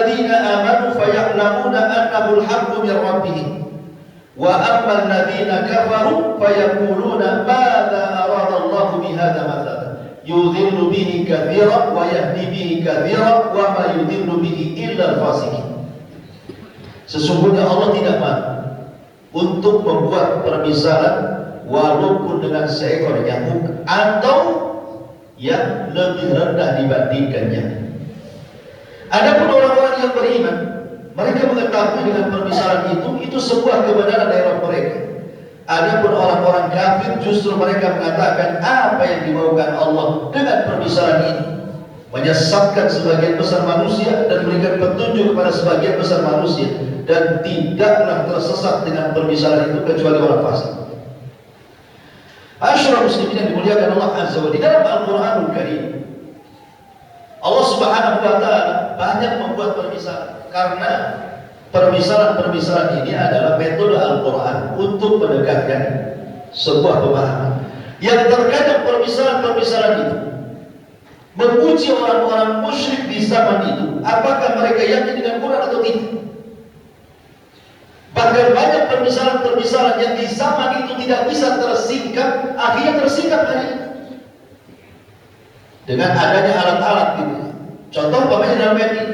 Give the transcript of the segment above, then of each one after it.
ladzina amanu faya'lamuna annahu al-haqqu min rabbihim wa amma alladhina kafaru fayaquluna madza arada Allahu bihadza mathalan yudhillu bihi katsiran wa yahdi bihi katsiran wa ma yudhillu bihi illa al-fasiqin. Sesungguhnya Allah tidak mampu untuk membuat permisalan walaupun dengan seekor nyamuk atau yang lebih rendah dibandingkannya. Adapun orang-orang yang beriman, mereka mengetahui dengan permisalan itu sebuah kebenaran dari Rabb mereka. Adapun orang-orang kafir justru mereka mengatakan apa yang dimaukan Allah dengan permisalan ini, menyesatkan sebagian besar manusia dan memberikan petunjuk kepada sebagian besar manusia, dan tidaklah tersesat dengan permisalan itu kecuali orang fasik. Asyurah muslimin yang dimuliakan Allah Azza wa Jalla, dalam Al-Quranul Karim Allah Subhanahu wa Ta'ala banyak membuat permisalan, karena permisalan-permisalan ini adalah metode Al-Quran untuk mendekatkan sebuah pemahaman. Yang terkadang permisalan-permisalan itu menguji orang-orang musyrik di zaman itu, apakah mereka yakin dengan Quran atau tidak. Bahkan banyak permisalan-permisalan yang di zaman itu tidak bisa tersingkap, akhirnya tersingkap hari ini dengan adanya alat-alat gitu. Contoh umpamanya dalam ayat ini,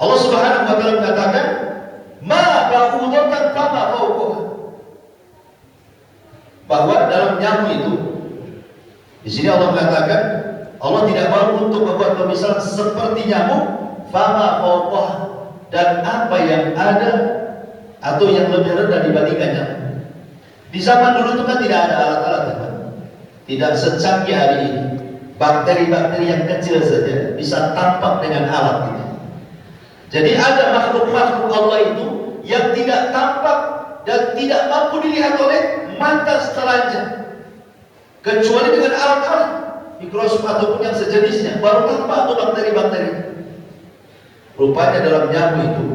Allah Subhanahu wa Ta'ala mengatakan, "Ma ba'udatan fama fawqaha." Bahwa dalam nyamuk itu, di sini Allah mengatakan, Allah tidak mau untuk membuat permisalan seperti nyamuk, fama fawqaha, dan apa yang ada atau yang lebih rendah dibandingkannya. Di zaman dulu itu kan tidak ada alat-alat, teman. Tidak secanggih hari ini. Bakteri-bakteri yang kecil saja bisa tampak dengan alat ini. Jadi ada makhluk-makhluk Allah itu yang tidak tampak dan tidak mampu dilihat oleh mata telanjang, kecuali dengan alat-alat mikroskop ataupun yang sejenisnya, baru tampak tuh bakteri-bakteri. Rupanya dalam nyamuk itu,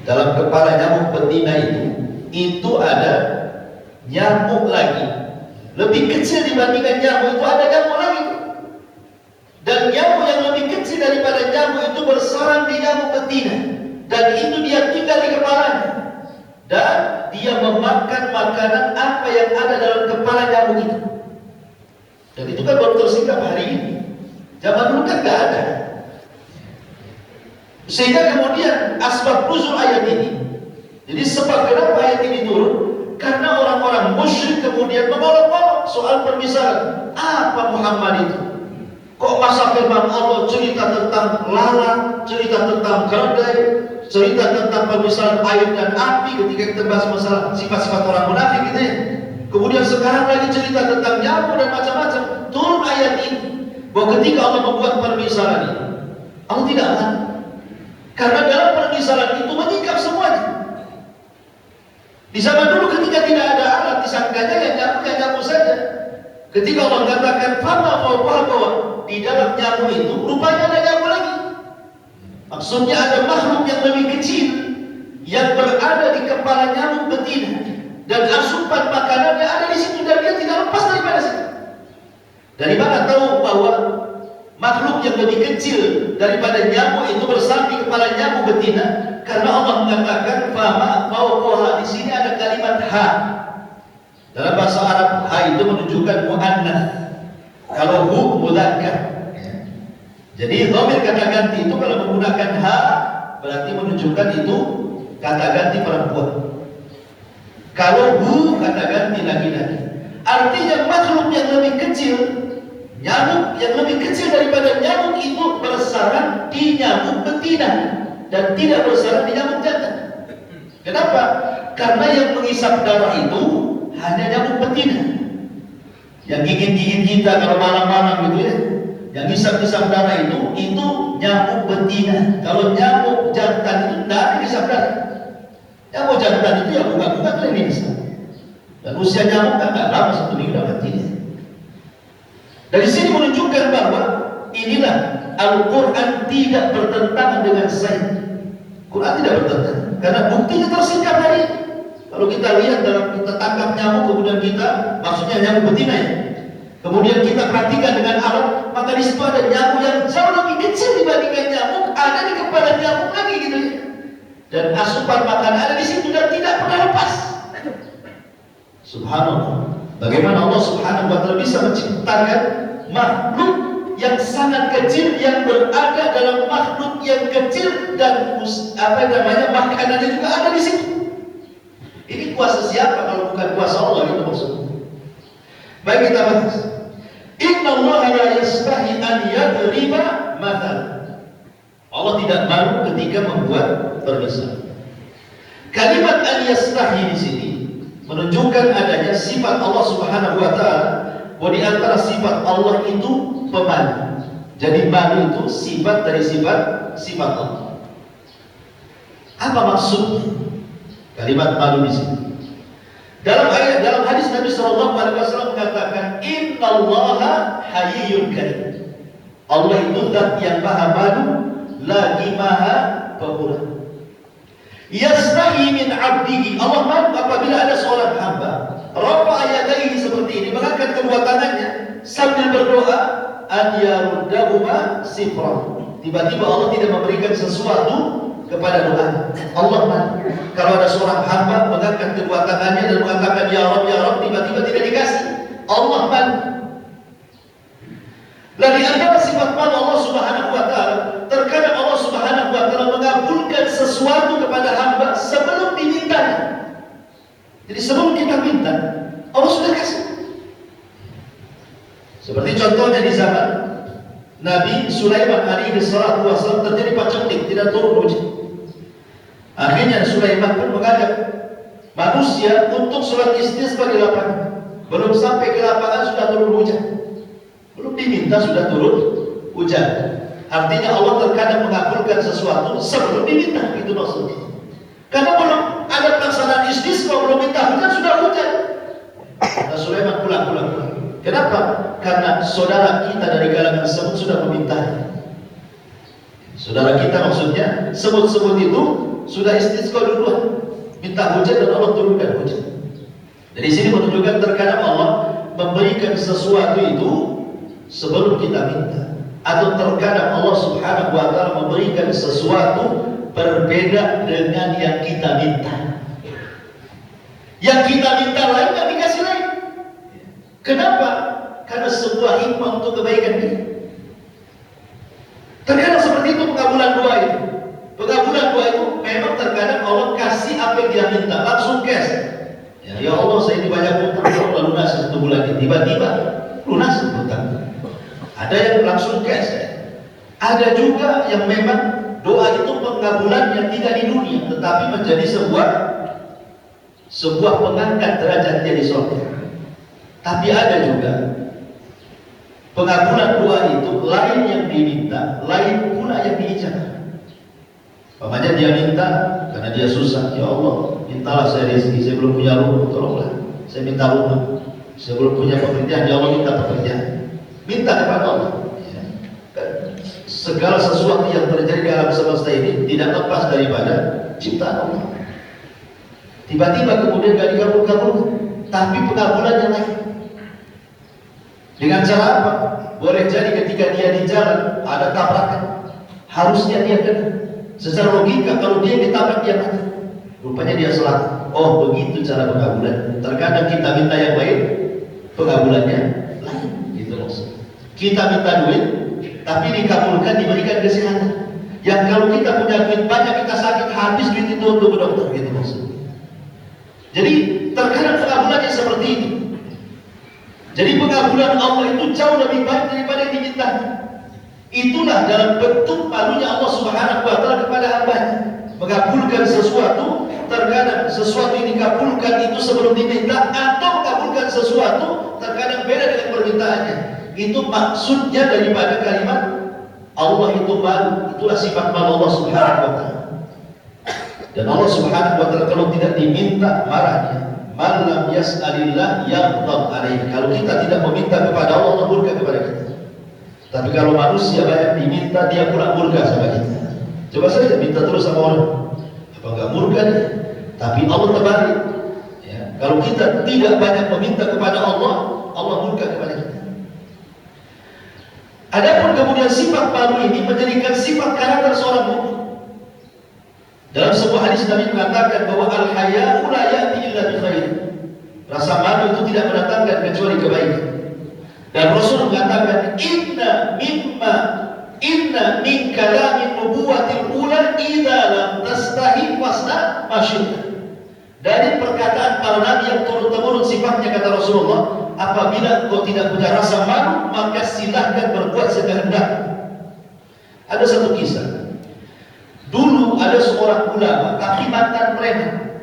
dalam kepala nyamuk betina itu ada nyamuk lagi, lebih kecil dibandingkan nyamuk itu, ada nyamuk lagi. Dan nyamuk yang lebih kecil daripada nyamuk itu bersarang di nyamuk betina, dan itu dia tinggal di kepalanya, dan dia memakan makanan apa yang ada dalam kepala nyamuk itu. Dan itu kan baru tersingkap hari ini. Zaman dulu kan gak ada. Sehingga kemudian asbab nuzul ayat ini, jadi sebab kenapa ayat ini turun, karena orang-orang musyrik kemudian mengolok-olok soal permisalan. Apa Muhammad itu? Kok masa firman Allah cerita tentang lalat, cerita tentang keledai, cerita tentang permisalan air dan api ketika kita bahas masalah sifat-sifat orang munafik gitu ya. Kemudian sekarang lagi cerita tentang nyamuk dan macam-macam. Turun ayat ini bahwa ketika Allah membuat permisalan ini, Allah tidak akan, karena dalam permisalan itu menyingkap semuanya. Di zaman dulu ketika tidak ada alat, disangkanya yang nyamuk saja. Ketika Allah katakan fama fawqaha, bahwa di dalam nyamuk itu rupanya ada nyamuk lagi. Maksudnya ada makhluk yang lebih kecil yang berada di kepala nyamuk betina, dan asupan makanannya ada di situ, dan dia tidak lepas daripada situ. Dari mana tahu bahwa makhluk yang lebih kecil daripada nyamuk itu bersarang di kepala nyamuk betina? Karena Allah mengatakan fama fawqaha, di sini ada kalimat ha. Dalam bahasa Arab ha itu menunjukkan muannats. Kalau hu mudzakkar. Jadi dhamir kata ganti itu kalau menggunakan ha berarti menunjukkan itu kata ganti perempuan. Kalau hu kata ganti laki-laki. Artinya makhluk yang lebih kecil, nyamuk yang lebih kecil daripada nyamuk itu bersarang di nyamuk betina dan tidak bersarang di nyamuk jantan. Kenapa? Karena yang mengisap darah itu hanya nyamuk betina. Yang gigit-gigit kita kalau malam-malam gitu ya, yang ngisap-ngisap darah itu nyamuk betina. Kalau nyamuk jantan itu tidak ada ngisap darah. Nyamuk jantan itu yang bunga-bunga itu yang ngisap. Dan usia nyamuk kan tidak lama, 1 minggu dapat matinya. Dari sini menunjukkan bahwa inilah Al-Quran tidak bertentangan dengan sains. Quran tidak bertentangan, karena buktinya tersingkap hari ini. Kalau kita lihat dalam kita tangkap nyamuk, kemudian kita, maksudnya nyamuk betina ya, kemudian kita perhatikan dengan alat, maka di situ ada nyamuk yang jauh lebih kecil dibandingkan dan asupan makanan ada di situ dan tidak pernah lepas. Subhanallah. Bagaimana Allah Subhanahu wa taala bisa menciptakan makhluk yang sangat kecil yang berada dalam makhluk yang kecil dan makanannya juga ada di situ. Ini kuasa siapa kalau bukan kuasa Allah? Itu maksudnya. Baik, kita bahas. Inna Allah la yastahi an yadriba mathal. Allah tidak malu ketika membuat permisalan. Kalimat an yastahi di sini menunjukkan adanya sifat Allah Subhanahu wa taala, bahwa di antara sifat Allah itu pemalu. Jadi malu itu sifat dari sifat Allah. Apa maksudnya kalimat malu di sini? Dalam hadis Nabi sallallahu alaihi wasallam mengatakan, "Innallaha hayyun karim." Allah itu zat yang maha malu lagi maha pemurah. Yastahi min 'abdihi. Allah malu apabila ada seorang hamba rafa'a yadayhi seperti ini, mengangkat kedua tangannya sambil berdoa, an yaruddahuma sifra. Tiba-tiba Allah tidak memberikan sesuatu kepada doa. Allah malu kalau ada seorang hamba mengangkat kedua tangannya dan mengatakan ya Rabb, tiba-tiba tidak dikasih. Allah malu. Dan di antara sifat malu Allah Subhanahu wa taala, terkadang Allah Subhanahu wa taala mengabulkan sesuatu kepada hamba sebelum diminta. Jadi sebelum kita minta, Allah sudah kasih. Seperti contohnya di zaman Nabi Sulaiman alaihi salatu wasallam terjadi paceklik, tidak turun hujan. Akhirnya Sulaiman pun mengajak manusia untuk sholat istisqa di lapangan. Belum sampai ke lapangan sudah turun hujan. Belum diminta sudah turun hujan. Artinya Allah terkadang mengabulkan sesuatu sebelum diminta, itu maksudnya. Karena belum ada pelaksanaan istisqa, belum minta hujan sudah hujan. Nah, Sulaiman pulang. Kenapa? Karena saudara kita dari kalangan semut sudah memintanya. Saudara kita maksudnya semut-semut itu sudah istisqa duluan, minta hujan dan Allah turunkan hujan. Dari sini menunjukkan terkadang Allah memberikan sesuatu itu sebelum kita minta, atau terkadang Allah Subhanahu wa taala memberikan sesuatu berbeda dengan yang kita minta. Yang kita minta lain, yang dikasih lain. Kenapa? Karena sebuah hikmah untuk kebaikan kita. Terkadang seperti itu pengabulan doa itu. Pengabulan doa itu memang terkadang Allah kasih apa yang dia minta, langsung cash. Ya Allah, saya ini banyak hutang, Allah lunas 1 bulan ini. Tiba-tiba lunas hutang. Ada yang langsung cash. Ada juga yang memang doa itu pengabulannya tidak di dunia, tetapi menjadi sebuah pengangkat derajat dia di surga. Tapi ada juga pengabulan doa itu lain yang diminta, lain pula yang diijabah. Pamannya dia minta karena dia susah, ya Allah, mintalah saya rezeki, saya belum punya rumah, tolonglah. Saya minta rumah, saya belum punya pekerjaan, ya Allah minta pekerjaan. Minta kepada Allah. Ya. Segala sesuatu yang terjadi di alam semesta ini tidak lepas daripada ciptaan Allah. Tiba-tiba kemudian gak dikabul-kabulkan, tapi pengabulannya lain. Dengan cara apa? Boleh jadi ketika dia di jalan ada tabrakan, harusnya dia kena. Secara logika kalau dia ditabrak dia mati. Rupanya dia selamat. Oh, begitu cara pengabulan. Terkadang kita minta yang lain, pengabulannya lain. Gitu maksudnya. Kita minta duit, tapi dikabulkan, diberikan kesehatan. Yang kalau kita punya duit banyak, kita sakit habis duit itu untuk ke dokter. Gitu maksudnya. Jadi terkadang pengabulannya seperti itu. Jadi pengabulan Allah itu jauh lebih baik daripada yang diminta. Itulah dalam bentuk malunya Allah Subhanahu wa taala kepada hambanya. Mengabulkan sesuatu, terkadang sesuatu yang dikabulkan itu sebelum diminta, atau mengabulkan sesuatu terkadang beda dengan permintaannya. Itu maksudnya daripada kalimat Allah itu malu. Itulah sifat malu Allah Subhanahu wa taala. Dan Allah Subhanahu wa taala kalau tidak diminta marahnya. Man lam yas'alillah yaghdab alaihi. Kalau kita tidak meminta kepada Allah, Allah murka kepada kita. Tapi kalau manusia banyak diminta, dia pula murka sama kita. Coba saja minta terus sama orang, apa enggak murka dia? Tapi Allah terbalik. Ya, kalau kita tidak banyak meminta kepada Allah, Allah murka kepada kita. Adapun kemudian sifat malu ini menjadikan sifat karakter seorang mukmin. Dalam Dalam sebuah hadis Nabi mengatakan bahwa al-haya'u la ya'ti illa bi khair. Rasa malu itu tidak mendatangkan kecuali kebaikan. Dan Rasul mengatakan inna min kalamin nubuwatil ula idza lam tastahi fasna masyita. Dari perkataan para nabi yang turun-temurun sifatnya, kata Rasulullah, apabila kau tidak punya rasa malu, maka silahkan berbuat sekehendak. Ada satu kisah. Dulu ada seorang ulama, tapi mantan preman.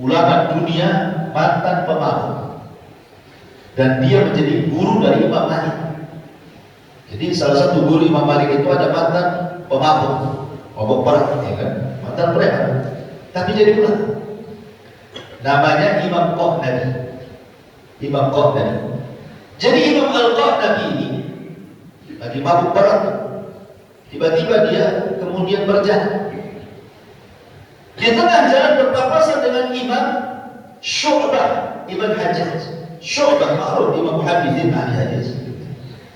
Ulama dunia, mantan pemabuk. Dan dia menjadi guru dari Imam Malik. Jadi salah satu guru Imam Malik itu ada mantan pemabuk, mabuk berat, ya kan? Mantan preman. Tapi jadi ulama. Namanya Imam Qahnabi. Imam Qahnabi. Jadi Imam Al-Qahnabi ini lagi mabuk berat. Tiba-tiba dia kemudian berjalan. Di tengah jalan berpapasan dengan Imam Syu'bah Ibn Hajjaj. Syu'bah ma'ruf Imam Muhammidin ahli hadis.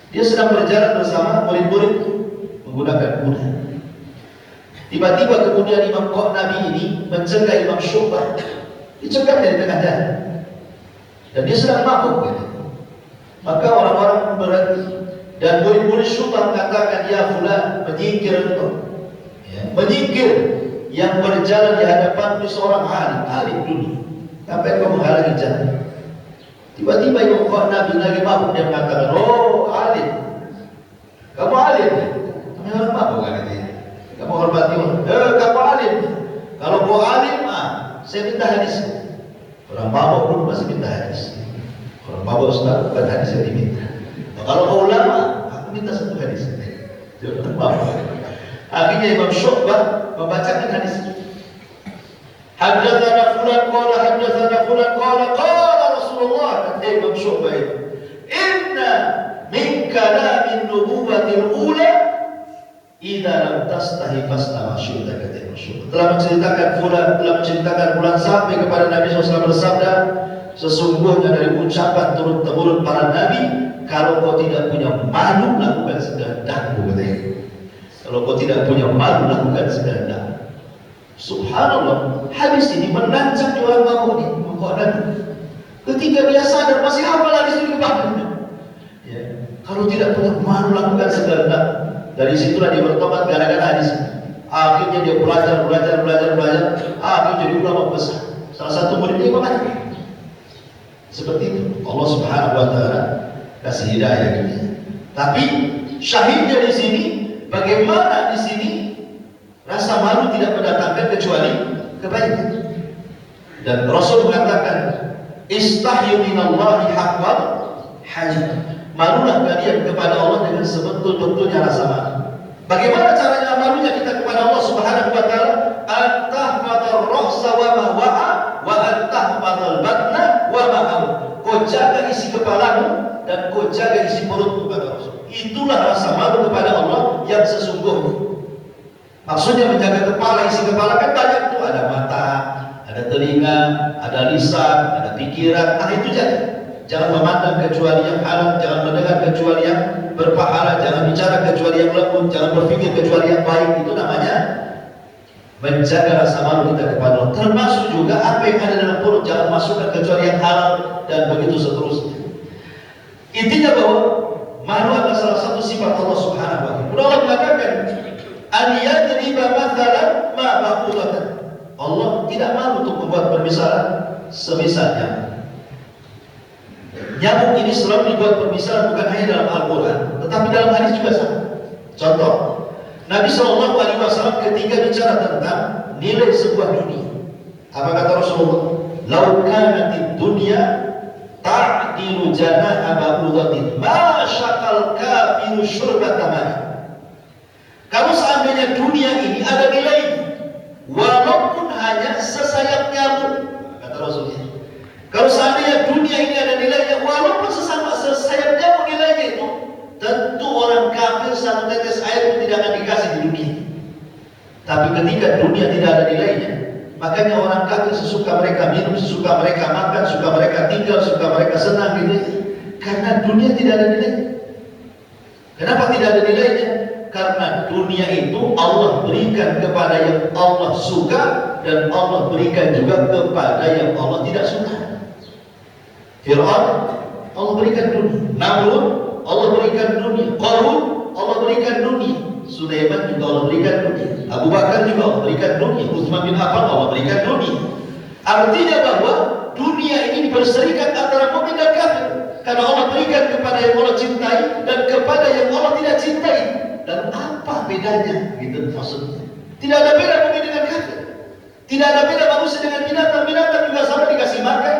Dia sedang berjalan bersama murid-murid menggunakan kuda. Tiba-tiba kemudian Imam Qahnabi ini mencegah Imam Syu'bah. Dicegah dari tengah jalan. Dan dia sedang mabuk. Maka orang-orang berhenti. Dan murid-murid Syu'bah mengatakan, ya fulan, menyingkir engkau. Ya, menyingkir. Yang berjalan di hadapan seorang alim dunia. Sampai kau menghalangi jalan. Tiba-tiba Imam Qahnabi lagi mabuk, dia mengatakan, oh alim, kamu alim. Kamu orang mabuk kan ini. Kamu hormati orang. Kamu alim. Kalau kau alim, saya minta hadis. Orang mabuk dulu masih minta hadis. Orang mabuk Ustaz, bukan hadis yang diminta. Kalau kau ulama, aku minta satu hadis. Dia orang mabuk. Akhirnya Imam Syu'bah membacakan hadis itu. Haddatsana fulan qala haddatsana fulan qala Rasulullah, kata Imam Syu'bah itu, inna min kalamin nubuwatil ula idza lam tastahi fasna masyuda, kata Imam Syu'bah. Telah menceritakan fulan sampai kepada Nabi SAW bersabda, sesungguhnya dari ucapan turun-temurun para nabi, kalau kau tidak punya malu, lakukan sekehendakmu, katanya. Kalau kau tidak punya malu, lakukan sekehendakmu. Subhanallah, hadis ini menancap di orang mabuk ini. Ketika dia sadar, masih hafal hadis ini kepadanya. Ya. Kalau tidak punya malu, lakukan sekehendak. Dari situlah dia bertobat gara-gara hadis ini. Akhirnya dia belajar. Akhirnya jadi ulama besar. Salah satu muridnya Imam Malik. Seperti itu. Allah Subhanahu Wa Taala kasih hidayah gitu. Tapi syahidnya di sini, bagaimana di sini rasa malu tidak mendatangkan kecuali kebaikan. Dan Rasul mengatakan, istahyu minallahi haqqal hayy. Malulah kalian kepada Allah dengan sebetul-betulnya rasa malu. Bagaimana caranya malunya kita kepada Allah Subhanahu wa taala? Antahfadhar ra'sa wa ma wa'a wa antahfadhal batna wa ma am. Kau jaga isi kepalamu dan kau jaga isi perutmu, kata Rasul. Itulah rasa malu kepada Allah yang sesungguhnya. Maksudnya menjaga kepala, isi kepala kan banyak tuh, ada mata, ada telinga, ada lisan, ada pikiran. Itu jangan memandang kecuali yang halal, jangan mendengar kecuali yang berpahala, jangan bicara kecuali yang lembut, jangan berpikir kecuali yang baik. Itu namanya menjaga rasa malu kita kepada Allah. Termasuk juga apa yang ada dalam perut, jangan masukkan kecuali yang halal, dan begitu seterusnya. Intinya bahwa malu adalah salah satu sifat Allah Subhanahu wa taala. Allah mengatakan, an yadriba mathalan ma baqulatan. Allah tidak malu untuk membuat permisalan semisalnya. Nyamuk ini selalu dibuat permisalan bukan hanya dalam Al-Quran, tetapi dalam hadis juga sama. Contoh, Nabi SAW ketika bicara tentang nilai sebuah dunia, apa kata Rasulullah? Lau kanatid dunya ta'dilu janaha ba'udatin ma syaqal kafiru syurbata ma'i. Kalau seandainya dunia ini ada nilainya, walaupun hanya sesayap nyamuk, kata Rasulullah. Kalau seandainya dunia ini ada nilainya, walaupun sesayap nyamuk nilainya itu, tentu orang kafir satu tetes air pun tidak akan dikasih di dunia. Tapi ketika dunia tidak ada nilainya, makanya orang kafir sesuka mereka minum, sesuka mereka makan, suka mereka tinggal, suka mereka senang gitu. Karena dunia tidak ada nilainya. Kenapa tidak ada nilainya? Karena dunia itu Allah berikan kepada yang Allah suka, dan Allah berikan juga kepada yang Allah tidak suka. Fir'aun Allah berikan dunia, Namrud Allah berikan dunia, Qarun Allah berikan dunia, Sulaiman juga Allah berikan dunia, Abu Bakar juga Allah berikan dunia, Utsman bin Affan Allah berikan dunia. Artinya bahwa dunia ini berserikat antara mukmin dan kafir, karena Allah berikan kepada yang Allah cintai dan kepada yang Allah tidak cintai. Dan apa bedanya? Gitu maksudnya. Tidak ada beda mukmin dengan kafir. Tidak ada beda manusia dengan binatang. Binatang juga sama, dikasih makan,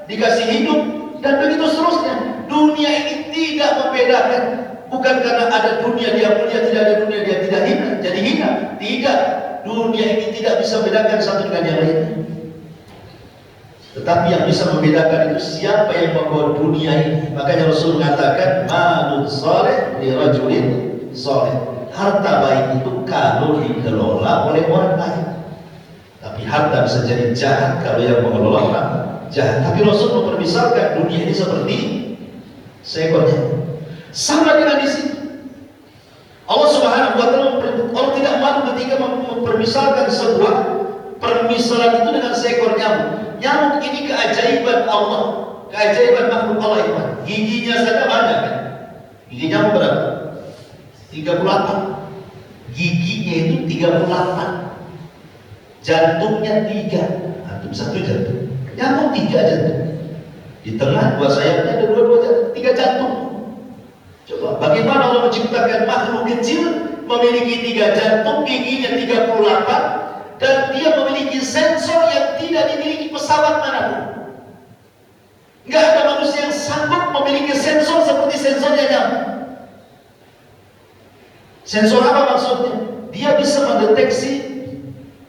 dikasih hidup, dan begitu seterusnya. Dunia ini tidak membedakan. Bukan karena ada dunia dia mulia, tidak ada dunia dia tidak hina, jadi hina. Tidak. Dunia ini tidak bisa membedakan satu dengan yang lainnya. Tetapi yang bisa membedakan itu siapa yang membawa dunia ini. Makanya Rasul mengatakan, malun saleh li rajulin saleh. Harta baik itu kalau dikelola oleh orang lain. Tapi harta bisa jadi jahat kalau yang mengelola orang jahat. Tapi Rasul mempermisalkan dunia ini seperti seekornya. Sama dengan di sini. Allah Subhanahu wa taala Allah tidak malu ketika mempermisalkan sebuah permisalan itu dengan seekor nyamuk. Nyamuk ini keajaiban Allah, keajaiban makhluk Allah itu. Giginya saja banyak kan? Gigi nyamuk berapa? 38. Giginya itu 38. Jantungnya 3. Antum 1 jantung. Nyamuk 3 jantung. Di tengah 2 sayapnya ada 2 jantung, 3 jantung. Coba bagaimana Allah menciptakan makhluk kecil memiliki 3 jantung, giginya 38. Dan dia memiliki sensor yang tidak dimiliki pesawat manapun. Nggak ada manusia yang sanggup memiliki sensor seperti sensornya nyamuk. Sensor apa maksudnya? Dia bisa mendeteksi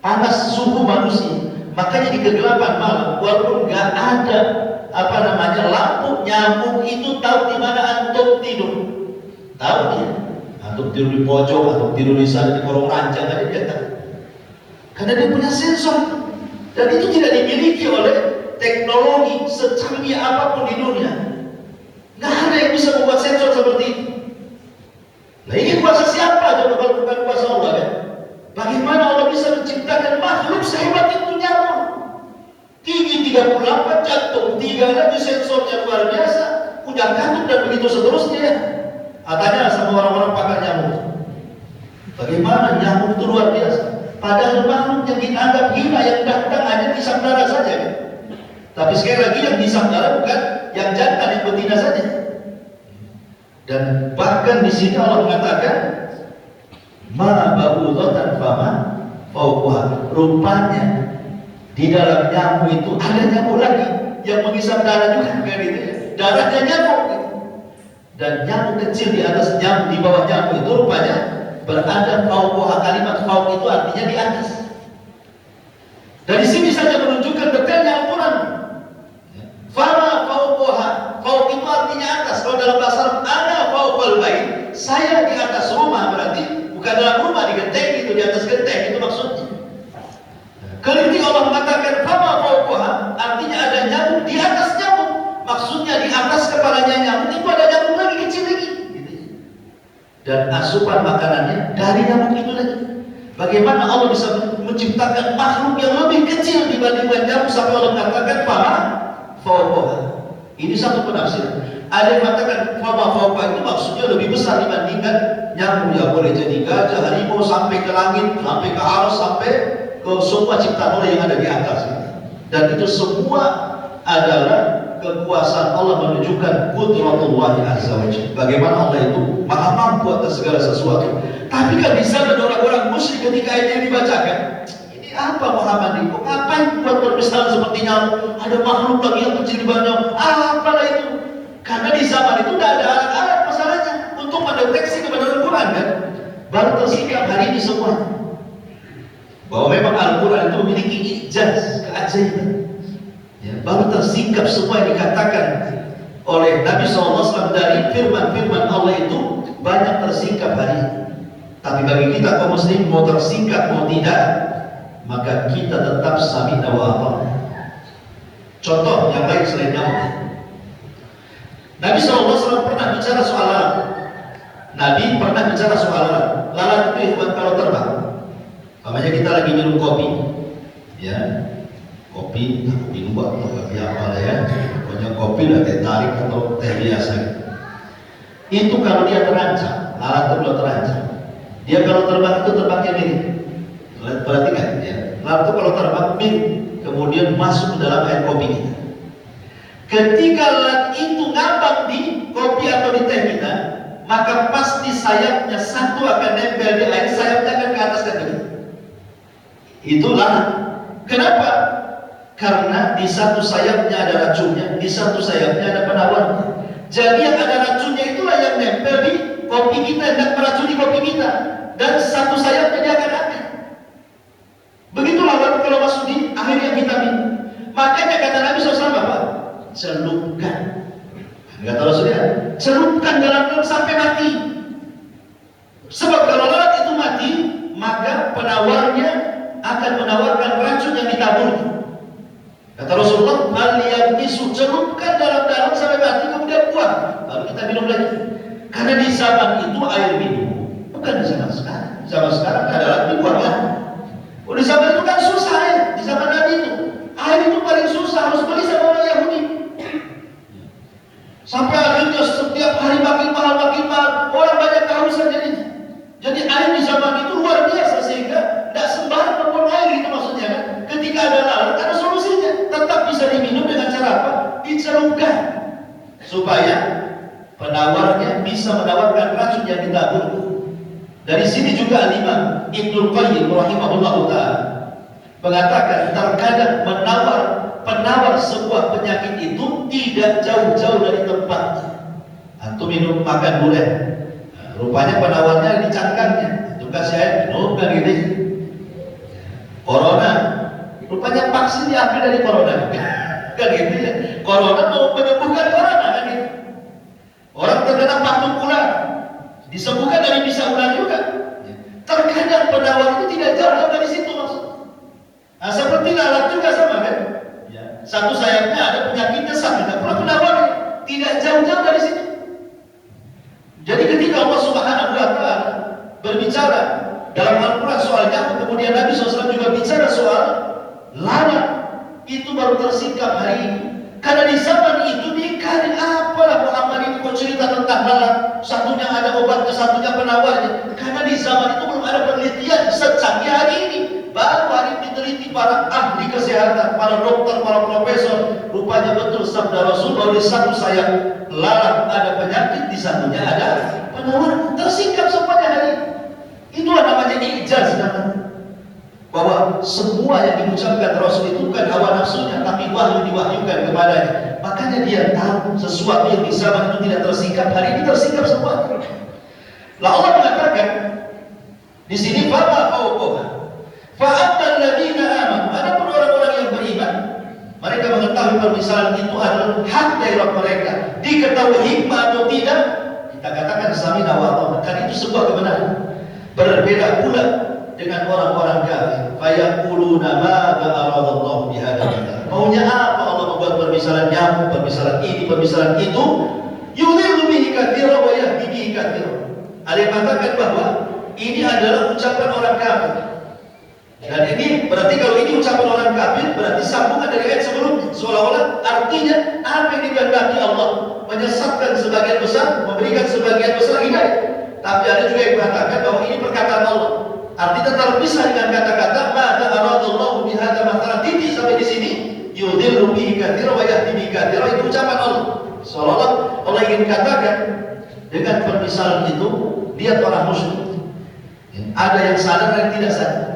panas suhu manusia. Makanya di kegelapan malam, walaupun nggak ada lampu, nyamuk itu tahu di mana antum tidur. Tahu dia. Antum tidur di pojok, antum tidur di sana di kolong ranjang aja dia tahu. Karena dia punya sensor, dan itu tidak dimiliki oleh teknologi secanggih apapun di dunia. Nggak ada yang bisa membuat sensor seperti itu. Nah, ini kuasa siapa coba kalau bukan kuasa Allah kan? Bagaimana Allah bisa menciptakan makhluk sehebat itu nyamuk? Gigi 38, jantung 3, lagi sensornya luar biasa, punya katup dan begitu seterusnya. Tanya sama orang-orang pakar nyamuk. Bagaimana nyamuk itu luar biasa? Padahal makhluk yang kita anggap hina, yang datang hanya di samudera saja kan? Tapi sekali lagi yang di samudera bukan yang jantan, yang betina saja. Dan bahkan di sini Allah mengatakan ma ba'udatan fama fauquha. Rupanya di dalam nyamuk itu ada nyamuk lagi yang mengisap darah juga kan gitu ya. Darahnya nyamuk gitu. Dan nyamuk kecil di atas nyamuk, di bawah nyamuk itu rupanya berada fauquha. Kalimat fauq itu artinya di atas. Dari sini saja menunjukkan detailnya Al-Quran. Fama fauquha. Fauq itu artinya atas. Kalau dalam bahasa Arab, ana fauqal bait, saya di atas rumah, berarti bukan dalam rumah, di genteng itu, di atas genteng itu maksudnya. Ketika Allah mengatakan fama fauquha, artinya ada nyamuk di atas nyamuk. Maksudnya di atas kepalanya nyamuk itu ada nyamuk lagi kecil lagi. Dan asupan makanannya dari nyamuk itu lagi. Bagaimana Allah bisa menciptakan makhluk yang lebih kecil dibandingkan nyamuk sampai Allah mengatakan fama fauquha. Ini satu penafsiran. Ada yang mengatakan fama fauquha itu maksudnya lebih besar dibandingkan nyamuk. Ya boleh jadi gajah, harimau, sampai ke langit, sampai ke arus, sampai ke semua ciptaan Allah yang ada di atas. Dan itu semua adalah kekuasaan Allah, menunjukkan qudratullah azza wa jalla. Bagaimana Allah itu maha mampu atas segala sesuatu. Tapi kan di sana orang-orang musyrik ketika ayat ini dibacakan, ini apa Muhammad itu? Ngapain buat permisalan seperti nyamuk? Ada makhluk lagi yang kecil di bawah nyamuk. Apalah itu? Karena di zaman itu tidak ada alat-alat masalahnya untuk mendeteksi kebenaran Al-Quran kan. Baru tersingkap hari ini semua bahwa memang Al-Quran itu memiliki ijaz, keajaiban. Ya, baru tersingkap semua yang dikatakan oleh Nabi SAW dari firman-firman Allah itu banyak tersingkap hari ini. Tapi bagi kita kaum muslim, mau tersingkap mau tidak, maka kita tetap sami'na wa ata'na. Contoh yang lain selain nyamuk, Nabi SAW pernah bicara soal lalat. Nabi pernah bicara soal lalat. Lalat itu buat kalau terbang. Namanya kita lagi minum kopi, ya, kopi luwak atau kopi apa lah ya, pokoknya kopi lah teh tarik atau teh biasa. Itu kalau dia terancam, lalat itu kalau terancam, dia kalau terbang itu terbangnya miring. Perhatikan ya, lalat itu kalau terbang miring, kemudian masuk ke dalam air kopi kita. Ketika lalat itu ngambang di kopi atau di teh kita, maka pasti sayapnya satu akan nempel di air, sayapnya akan ke atas dan begitu. Itu lalat. Kenapa? Karena di satu sayapnya ada racunnya, di satu sayapnya ada penawarnya. Jadi yang ada racunnya itulah yang nempel di kopi kita dan meracuni kopi kita, dan satu sayapnya dia akan angkat. Begitu lalat kalau masuk di air yang kita minum. Makanya kata Nabi SAW apa? Celupkan. Kata Rasulullah, celupkan dalam sampai mati. Sebab kalau lalat itu mati, maka penawarnya akan menawarkan racun yang ditabur. Kata Rasulullah, "Al-yabnisu", celupkan dalam-dalam sampai mati, kemudian buang, lalu kita minum lagi. Karena di zaman itu air minum bukan di zaman sekarang. Zaman sekarang ada alat dibuang lah. Oh, di zaman itu kan susah ya. Di zaman Nabi itu air itu paling susah, harus beli sama orang Yahudi. Sampai akhirnya setiap hari makin mahal, orang banyak kehausan jadinya. Jadi air di zaman itu luar biasa, sehingga tidak sembarang membuat air, itu maksudnya kan. Ketika ada lalat, ada solusinya. Tetap bisa diminum dengan cara apa? Dicelupkan, supaya penawarnya bisa menawarkan racun yang ditabur. Dari sini juga Imam Ibnul Qayyim rahimahullah ta'ala mengatakan, terkadang penawar sebuah penyakit itu tidak jauh-jauh dari tempatnya. Antum minum makan durian, rupanya penawarnya di cangkangnya. Itu kasih air minum kan gitu. Corona, rupanya vaksin diambil dari corona. Kan gitu ya. Corona mau menyembuhkan corona kan gitu. Orang terkena patung ular, disembuhkan dari bisa ular juga. Terkadang penawar itu tidak jauh dari situ maksudnya. Nah, seperti lalat juga sama kan? Satu sayapnya ada penyakitnya sama, tidak pula penawarnya, tidak jauh-jauh dari situ. Jadi ketika Allah Subhanahu wa Ta'ala berbicara dalam Al-Quran soal nyamuk, kemudian Nabi SAW juga bicara soal lalat, itu baru tersingkap hari ini. Karena di zaman itu dikari apalah Muhammad ini kok cerita tentang lalat, satunya ada obatnya, satunya penawarnya. Karena di zaman itu belum ada penelitian secanggih hari ini. Baru hari ini diteliti para ahli kesehatan, para dokter, para profesor. Rupanya betul sabda Rasul bahwa di satu sayap lalat ada penyakit, di satunya ada penawar. Tersingkap semuanya hari ini. Itulah namanya ijaz namanya. Bahwa semua yang diucapkan Rasul itu bukan hawa nafsunya, tapi wahyu diwahyukan kepadanya. Makanya dia tahu sesuatu yang di zaman itu tidak tersingkap, hari ini tersingkap semua. Lah Allah mengatakan di sini fama fawqaha fa'ammal ladzina amanu, adapun orang-orang yang beriman, mereka mengetahui permisalan itu adalah hak dari Rabb mereka, diketahui hikmah atau tidak, kita katakan sami'na wa ata'na, kan itu sebuah kebenaran. Berbeda pula dengan orang-orang kafir, fayaquluna madza aradallahu bihadza mathalan, maunya apa Allah membuat permisalan nyamuk, permisalan ini, permisalan itu, yudhillu bihi katsiran wa yahdi bihi katsiran. Ada yang mengatakan bahwa ini adalah ucapan orang kafir. Dan ini berarti kalau ini ucapan orang kafir, berarti sambungan dari ayat sebelumnya. Seolah-olah artinya apa yang dikehendaki Allah, menyesatkan sebagian besar, memberikan sebagian besar hidayah. Tapi ada juga yang mengatakan bahwa ini perkataan Allah. Artinya terpisah dengan kata-kata madza aradallahu bihadza mathalan, titik sampai di sini, yudhillu bihi katsiran wa yahdi bihi katsiran, itu ucapan Allah. Seolah-olah Allah ingin katakan dengan permisalan itu, lihat orang musyrik. Ada yang sadar dan yang tidak sadar.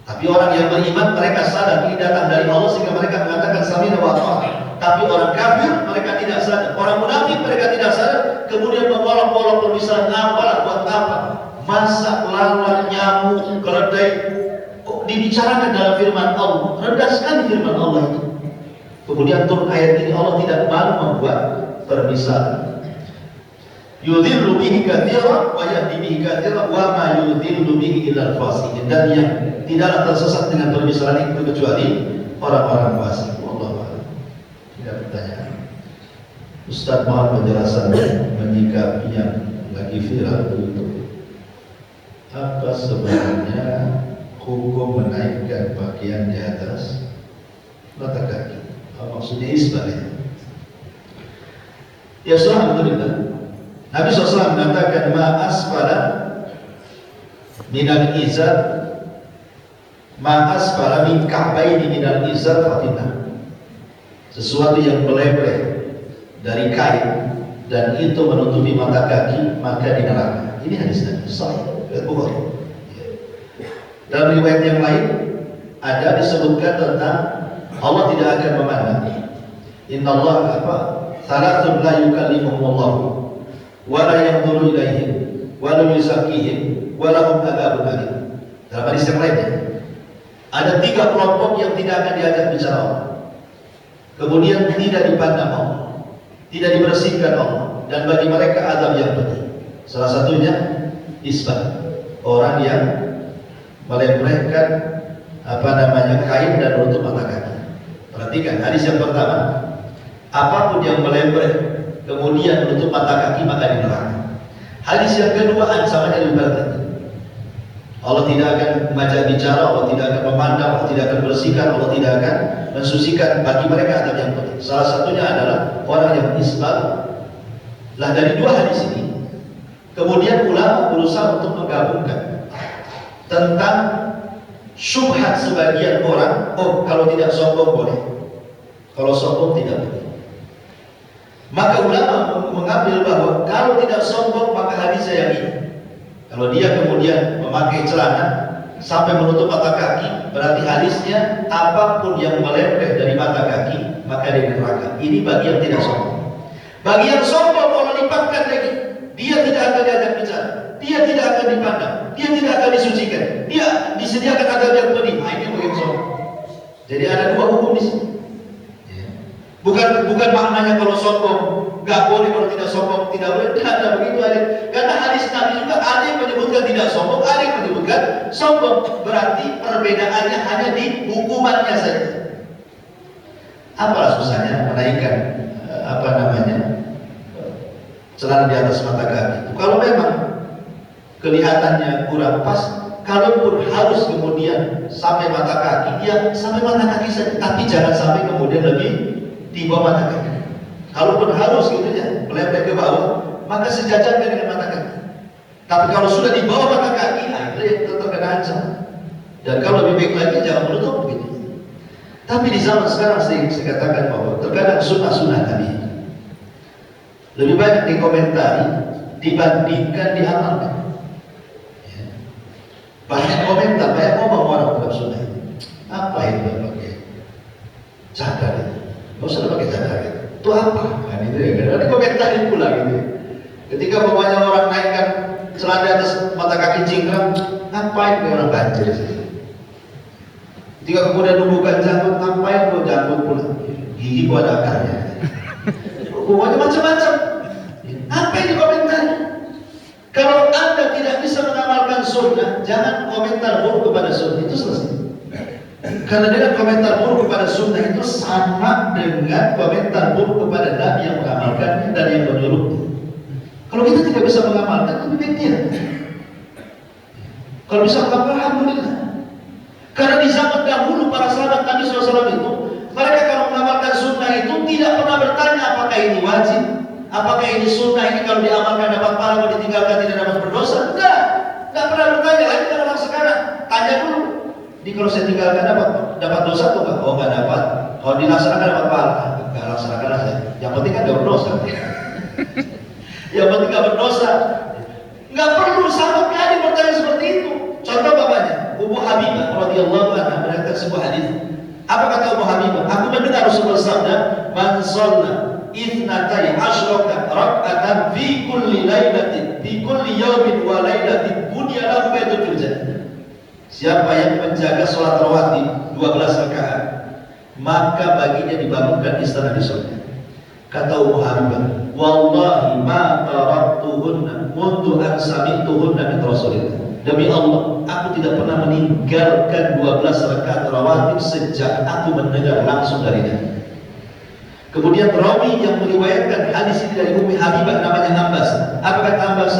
Tapi orang yang beriman, mereka sadar ini datang dari Allah sehingga mereka mengatakan sami'na wa ata'na. Tapi orang kafir, mereka tidak sadar. Orang munafik, mereka tidak sadar. Kemudian mengolok-olok permisalan apalah buat apa? Masa lalat, nyamuk, keledai kok dibicarakan dalam firman Allah? Rendah sekali firman Allah itu. Kemudian turun ayat ini, Allah tidak malu membuat permisalan. Yudhillu bihi katsiran wa yahdi bihi katsiran wa ma yudhillu bihi illa al-fasiqin. Dan yang tidaklah tersesat dengan permisalan itu kecuali orang-orang fasik. Wallahu a'lam. Tidak pertanyaan. Ustaz mohon penjelasan menyikapi yang lagi viral begitu. Apa sebenarnya hukum menaikkan pakaian di atas mata kaki? Maksudnya isbal ya? Ya alhamdulillah. Nabi SAW mengatakan ma asfala minal izar ma asfala min ka'baini minal izar fatinah. Sesuatu yang melebar dari kain dan itu menutupi mata kaki maka di neraka. Ini hadis Nabi sahih Bukhari. Dalam riwayat yang lain ada disebutkan tentang Allah tidak akan memandang. Innallaha Thalathun la yukallimuhumullah wa la yanzuru ilaihim wa la yuzakkihim wa lahum adzabun alim. Dalam hadis yang lainnya ada 3 kelompok yang tidak akan diajak bicara Allah, kemudian tidak dipandang Allah, tidak dibersihkan Allah, dan bagi mereka azab yang pedih. Salah satunya isbah, orang yang melemparkan kain dan menutup mata kaki. Perhatikan hadis yang pertama, apapun yang melempar kemudian menutup mata kaki maka di neraka. Hadis yang kedua ancamannya lebih berat lagi. Allah tidak akan mengajak bicara, Allah tidak akan memandang, Allah tidak akan bersihkan, Allah tidak akan mensucikan, bagi mereka azab yang pedih. Salah satunya adalah orang yang isbal. Lah dari 2 hadis ini kemudian ulama berusaha untuk menggabungkan tentang syubhat sebagian orang. Oh, kalau tidak sombong boleh, kalau sombong tidak boleh. Maka ulama mengambil bahwa kalau tidak sombong maka hadisnya yang ini. Kalau dia kemudian memakai celana sampai menutup mata kaki, berarti hadisnya apapun yang melempar dari mata kaki maka dia neraka. Ini bagi yang tidak sombong. Bagi yang sombong Allah lipatkan lagi. Dia tidak akan diajak bicara, dia tidak akan dipandang, dia tidak akan disucikan, dia disediakan azab yang pedih. Nah, ini bagi yang sombong. Jadi ada 2 hukum di sini. Bukan maknanya kalau sombong nggak boleh, kalau tidak sombong tidak boleh. Tidak ada begitu ada. Karena hadis Nabi juga ada yang menyebutkan tidak sombong, ada yang menyebutkan sombong. Berarti perbedaannya hanya di hukumannya saja. Apalah susahnya menaikkan celana di atas mata kaki? Kalau memang kelihatannya kurang pas, kalaupun harus kemudian sampai mata kaki, ya sampai mata kaki saja. Tapi jangan sampai kemudian lebih di bawah mata kaki. Kalaupun harus gitu ya, melempar ke bawah, maka sejajarkan dengan mata kaki. Tapi kalau sudah di bawah mata kaki, itu yang terkena ancaman. Dan kalau lebih baik lagi jangan menutup begitu. Tapi di zaman sekarang saya katakan bahwa terkadang sunnah-sunnah Nabi lebih banyak dikomentari dibandingkan diamalkan. Ya. Banyak komentar, banyak ngomong orang dalam sunnah ini. Apa itu pakai cadar itu? Nggak usah pakai cadar itu. Itu apa? Kan itu ya. Karena dikomentarin pula gitu. Ketika pokoknya orang naikkan celana di atas mata kaki cingkrang, ngapain kayak orang banjir sih? Ketika kemudian numbuhkan janggut, ngapain kok janggut pula? Gigi kok ada akarnya. Pokoknya macam-macam. Apa yang dikomentari? Kalau Anda tidak bisa mengamalkan sunnah, jangan komentar buruk kepada sunnah, itu selesai. Karena dengan komentar buruk kepada sunnah itu sama dengan komentar buruk kepada Nabi yang mengamalkannya dan yang menyuruhnya. Kalau kita tidak bisa mengamalkan, lebih baik dia. Kalau bisa mengamalkan, alhamdulillah. Karena di zaman dahulu para sahabat Nabi SAW itu, mereka kalau mengamalkan sunnah itu tidak pernah bertanya apakah ini wajib, apakah ini sunnah, ini kalau diamalkan dapat pahala, kalau ditinggalkan tidak dapat berdosa. Enggak pernah bertanya. Lain kan orang sekarang tanya dulu, di kalau saya tinggalkan dapat dosa atau enggak? Oh enggak dapat. Kalau dilaksanakan dapat pahala, enggak laksanakan saja. Yang penting kan enggak berdosa. Yang penting enggak berdosa. Enggak perlu sahabat kali bertanya seperti itu. Contoh bapaknya, Ummu Habibah radhiyallahu anha meriwayatkan sebuah hadis. Apa kata Ummu Habibah? Aku mendengar Rasulullah bersabda, "Man shalla itsnatai asyrata rak'atan fi kulli lailatin fi kulli yawmin wa lailatin bunya lahu baitun fil jannah." Siapa yang menjaga salat rawatib 12 rakaat, maka baginya dibangunkan istana di surga. Kata Ummu Habibah, "Wallahi ma taraktuhunna mundu an sami'tuhunna min Rasulillah." Demi Allah, aku tidak pernah meninggalkan 12 rakaat rawatib sejak aku mendengar langsung dari Nabi. Kemudian rawi yang meriwayatkan hadis ini dari Ummi Habibah namanya Ambas. Apa kata Ambas?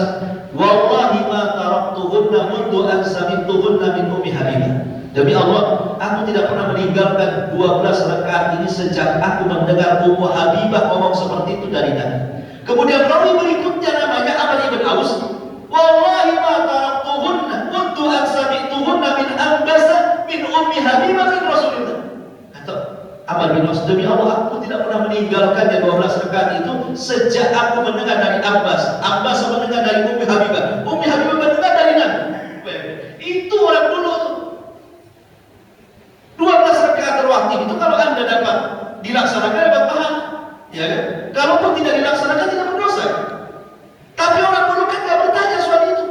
Wallahi ma taraktuhunna mundu an sami'tuhunna min Ummi Habibah. Demi Allah, aku tidak pernah meninggalkan 12 rakaat ini sejak aku mendengar Ummu Habibah ngomong seperti itu dari Nabi. Kemudian rawi berikutnya namanya Amr ibn Aus. Wallahi ma taraktuhunna mundu an sami'tuhunna min Ambas min Ummi Habibah min Rasulillah. Atau Amr bin Aus, demi Allah aku tidak pernah meninggalkannya 12 rakaat itu sejak aku mendengar dari Abbas. Abbas mendengar dari Ummi Habibah. Ummi Habibah mendengar dari Nabi. Itu orang dulu tuh. 12 rakaat terwaktu itu kalau Anda dapat dilaksanakan dapat pahala. Ya kan? Kalaupun tidak dilaksanakan tidak berdosa. Tapi orang dulu kan nggak bertanya soal itu.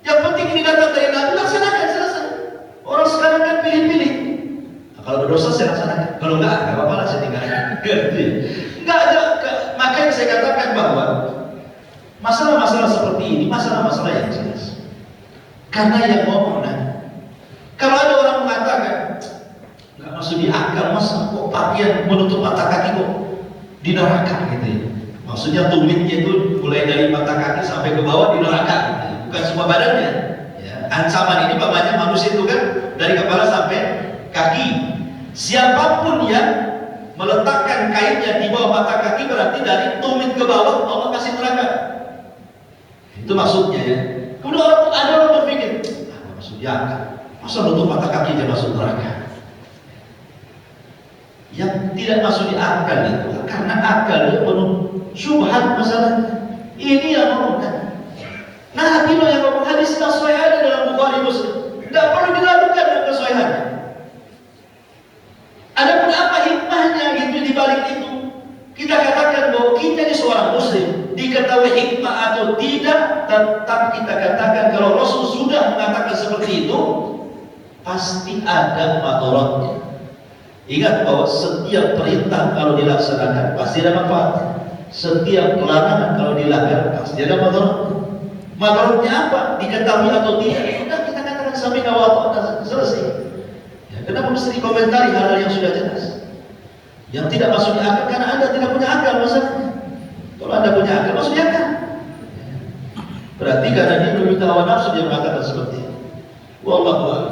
Yang penting ini datang dari Nabi, laksanakan selesai. Orang sekarang kan pilih-pilih. Kalau berdosa saya laksanakan, kalau enggak apa-apa lah saya tinggalkan. Enggak ada, makanya saya katakan bahwa masalah-masalah seperti ini, masalah-masalah yang jelas. Karena yang ngomong kalau ada orang mengatakan enggak masuk di akal, masa kok pakaian menutup mata kaki kok di neraka gitu ya. Maksudnya tumitnya itu mulai dari mata kaki sampai ke bawah di neraka gitu ya. Bukan semua badannya ya. Ancaman ini bapaknya manusia itu kan dari kepala sampai kaki. Siapapun yang meletakkan kainnya di bawah mata kaki berarti dari tumit ke bawah Allah kasih neraka. Itu maksudnya ya. Kemudian ada orang berpikir, maksudnya masa nutup mata kaki dia masuk neraka? Yang tidak masuk di akal itu karena akal itu penuh syubhat masalahnya. Ini yang ngomongkan. Nabi loh yang ngomong, hadis sahih ada dalam Bukhari Muslim. Tidak perlu dilakukan dengan kesahihannya. Adapun apa hikmahnya gitu di balik itu? Kita katakan bahwa kita ini seorang muslim, diketahui hikmah atau tidak, tetap kita katakan kalau Rasul sudah mengatakan seperti itu, pasti ada madharatnya. Ingat bahwa setiap perintah kalau dilaksanakan pasti ada manfaat. Setiap larangan kalau dilanggar pasti ada madharatnya. Madharatnya apa? Diketahui atau tidak? Sudah kita katakan sampai kawal selesai. Kenapa mesti dikomentari hal-hal yang sudah jelas? Yang tidak masuk di akal karena Anda tidak punya akal masalahnya. Kalau Anda punya akal, masuk di akal. Berarti karena dia meminta hawa nafsu dia mengatakan seperti itu. Wallahu a'lam.